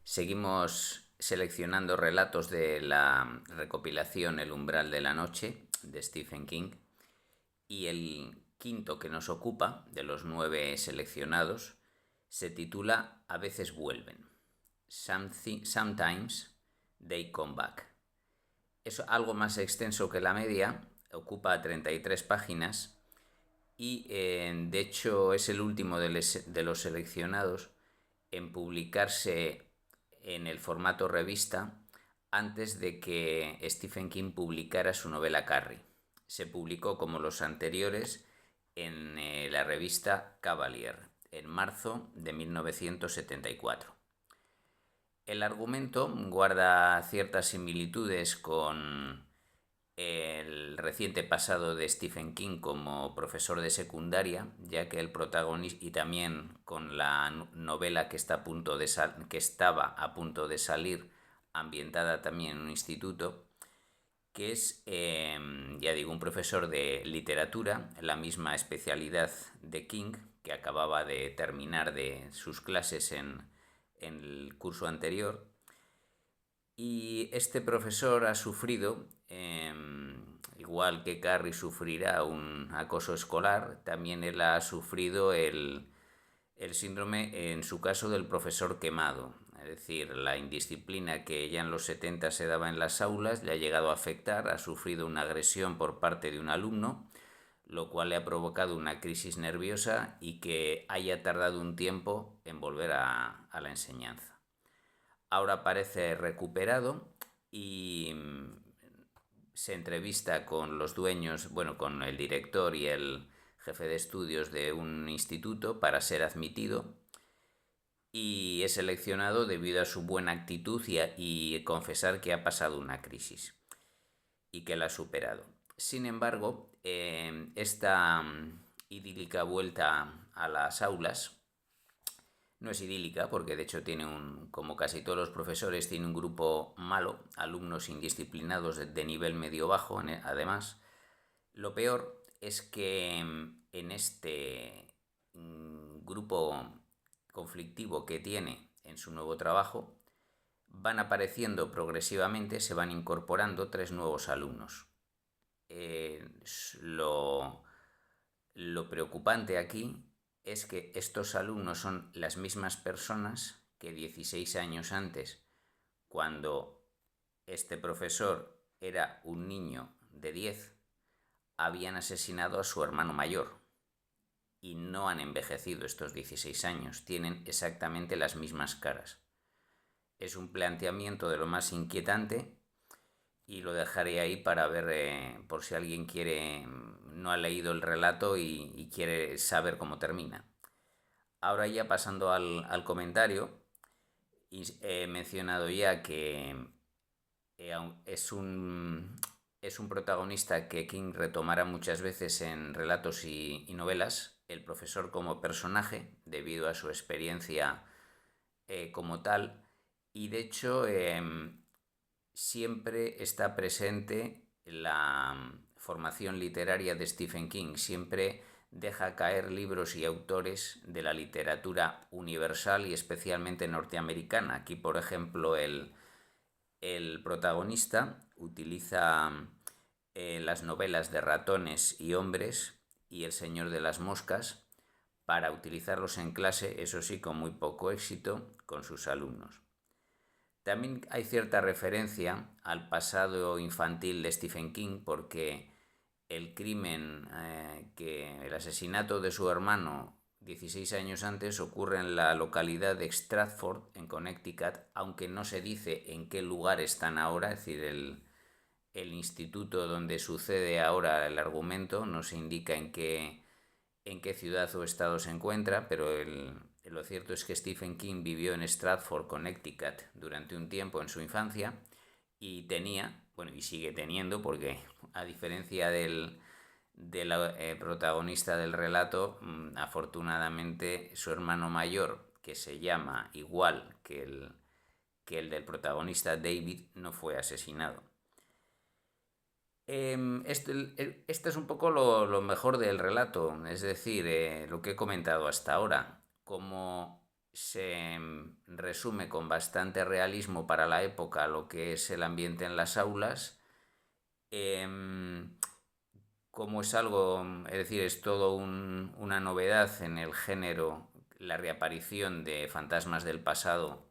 Seguimos seleccionando relatos de la recopilación El umbral de la noche de Stephen King y el quinto que nos ocupa, de los 9 seleccionados, se titula A veces vuelven. Sometimes they come back. Es algo más extenso que la media, ocupa 33 páginas y de hecho es el último de los seleccionados en publicarse en el formato revista antes de que Stephen King publicara su novela Carrie. Se publicó como los anteriores en la revista Cavalier en marzo de 1974. El argumento guarda ciertas similitudes con el reciente pasado de Stephen King como profesor de secundaria, ya que el protagonista, y también con la novela que estaba a punto de salir, ambientada también en un instituto, que es, ya digo, un profesor de literatura, la misma especialidad de King, que acababa de terminar de sus clases en el curso anterior. Y este profesor ha sufrido, igual que Carrie sufrirá un acoso escolar, también él ha sufrido el síndrome, en su caso, del profesor quemado. Es decir, la indisciplina que ya en los 70 se daba en las aulas le ha llegado a afectar, ha sufrido una agresión por parte de un alumno, lo cual le ha provocado una crisis nerviosa y que haya tardado un tiempo en volver a la enseñanza. Ahora parece recuperado y se entrevista con los dueños, bueno, con el director y el jefe de estudios de un instituto para ser admitido, y es seleccionado debido a su buena actitud y confesar que ha pasado una crisis y que la ha superado. Sin embargo, esta idílica vuelta a las aulas no es idílica porque de hecho como casi todos los profesores, tiene un grupo malo, alumnos indisciplinados de nivel medio-bajo. Además, lo peor es que en este grupo conflictivo que tiene en su nuevo trabajo, van apareciendo progresivamente, se van incorporando 3 nuevos alumnos. Lo preocupante aquí es que estos alumnos son las mismas personas que 16 años antes, cuando este profesor era un niño de 10, habían asesinado a su hermano mayor. Y no han envejecido estos 16 años, tienen exactamente las mismas caras. Es un planteamiento de lo más inquietante y lo dejaré ahí para ver, por si alguien no ha leído el relato y quiere saber cómo termina. Ahora ya pasando al comentario, he mencionado ya que es un protagonista que King retomará muchas veces en relatos y novelas, el profesor como personaje, debido a su experiencia como tal, y de hecho siempre está presente la formación literaria de Stephen King, siempre deja caer libros y autores de la literatura universal y especialmente norteamericana. Aquí, por ejemplo, el protagonista utiliza las novelas de Ratones y Hombres y El Señor de las Moscas para utilizarlos en clase, eso sí, con muy poco éxito, con sus alumnos. También hay cierta referencia al pasado infantil de Stephen King, porque el asesinato de su hermano 16 años antes ocurre en la localidad de Stratford, en Connecticut, aunque no se dice en qué lugar están ahora, es decir, el instituto donde sucede ahora el argumento no se indica en qué ciudad o estado se encuentra, pero lo cierto es que Stephen King vivió en Stratford, Connecticut, durante un tiempo en su infancia y tenía, bueno, y sigue teniendo, porque a diferencia del protagonista del relato, afortunadamente su hermano mayor, que se llama igual que el del protagonista David, no fue asesinado. Este es un poco lo mejor del relato, es decir, lo que he comentado hasta ahora, cómo se resume con bastante realismo para la época lo que es el ambiente en las aulas. Como es algo, es decir, es todo una novedad en el género, la reaparición de fantasmas del pasado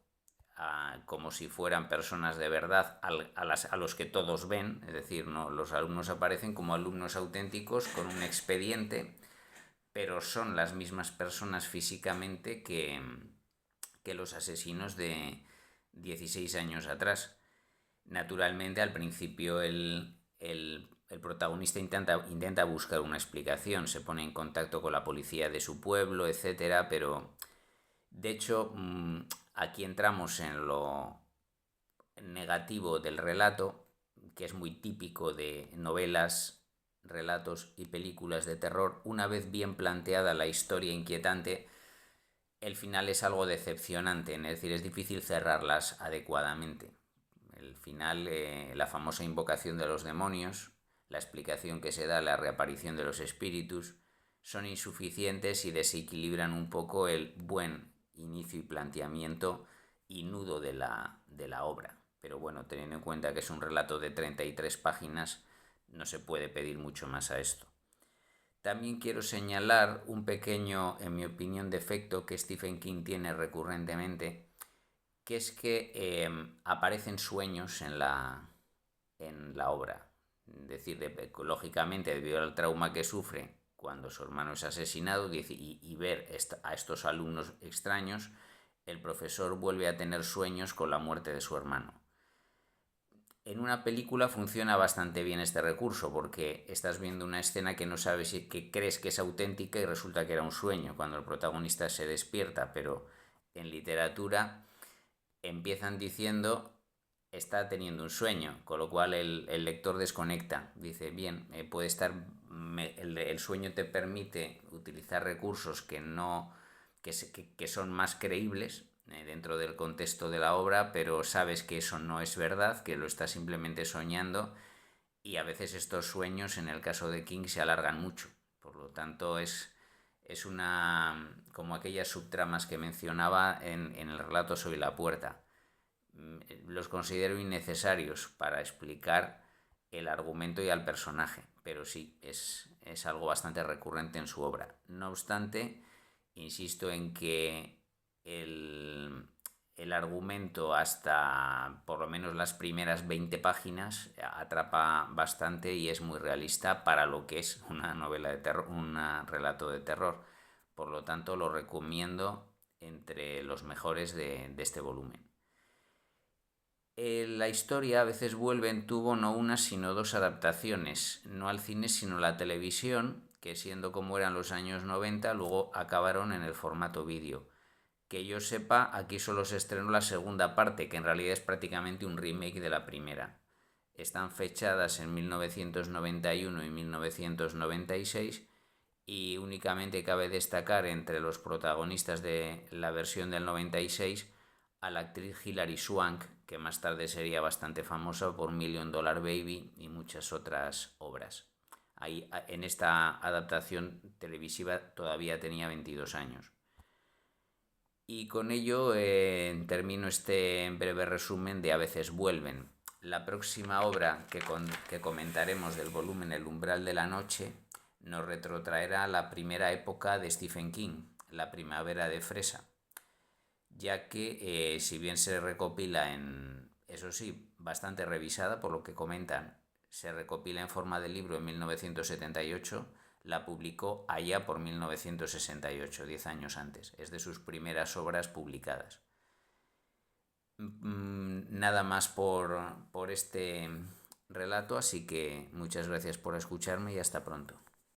como si fueran personas de verdad a los que todos ven, es decir, no, los alumnos aparecen como alumnos auténticos con un expediente, pero son las mismas personas físicamente que los asesinos de 16 años atrás. Naturalmente, al principio el protagonista intenta buscar una explicación, se pone en contacto con la policía de su pueblo, etcétera, pero de hecho aquí entramos en lo negativo del relato, que es muy típico de novelas, relatos y películas de terror. Una vez bien planteada la historia inquietante, el final es algo decepcionante, es decir, es difícil cerrarlas adecuadamente. El final, la famosa invocación de los demonios, la explicación que se da a la reaparición de los espíritus, son insuficientes y desequilibran un poco el buen inicio y planteamiento y nudo de la obra. Pero bueno, teniendo en cuenta que es un relato de 33 páginas, no se puede pedir mucho más a esto. También quiero señalar un pequeño, en mi opinión, defecto que Stephen King tiene recurrentemente, que es que aparecen sueños en la obra. Es decir, lógicamente, debido al trauma que sufre cuando su hermano es asesinado y ver a estos alumnos extraños, el profesor vuelve a tener sueños con la muerte de su hermano. En una película funciona bastante bien este recurso porque estás viendo una escena que no sabes que crees que es auténtica y resulta que era un sueño cuando el protagonista se despierta, pero en literatura empiezan diciendo está teniendo un sueño, con lo cual el lector desconecta. Dice, bien, puede estar, el sueño te permite utilizar recursos que son más creíbles dentro del contexto de la obra, pero sabes que eso no es verdad, que lo estás simplemente soñando, y a veces estos sueños, en el caso de King, se alargan mucho. Por lo tanto, es como aquellas subtramas que mencionaba en el relato Soy la puerta. Los considero innecesarios para explicar el argumento y al personaje, pero sí, es algo bastante recurrente en su obra. No obstante, insisto en que el argumento hasta por lo menos las primeras 20 páginas atrapa bastante y es muy realista para lo que es una novela de terror, un relato de terror. Por lo tanto, lo recomiendo entre los mejores de este volumen. La historia a veces tuvo no una sino dos adaptaciones, no al cine sino a la televisión, que siendo como eran los años 90, luego acabaron en el formato vídeo. Que yo sepa, aquí solo se estrenó la segunda parte, que en realidad es prácticamente un remake de la primera. Están fechadas en 1991 y 1996 y únicamente cabe destacar entre los protagonistas de la versión del 96 a la actriz Hilary Swank, que más tarde sería bastante famosa por Million Dollar Baby y muchas otras obras. Ahí, en esta adaptación televisiva todavía tenía 22 años. Y con ello termino este breve resumen de A veces vuelven. La próxima obra que comentaremos del volumen El umbral de la noche nos retrotraerá a la primera época de Stephen King, la primavera de Fresa, ya que si bien se recopila eso sí, bastante revisada por lo que comentan, se recopila en forma de libro en 1978, la publicó allá por 1968, 10 años antes. Es de sus primeras obras publicadas. Nada más por este relato, así que muchas gracias por escucharme y hasta pronto.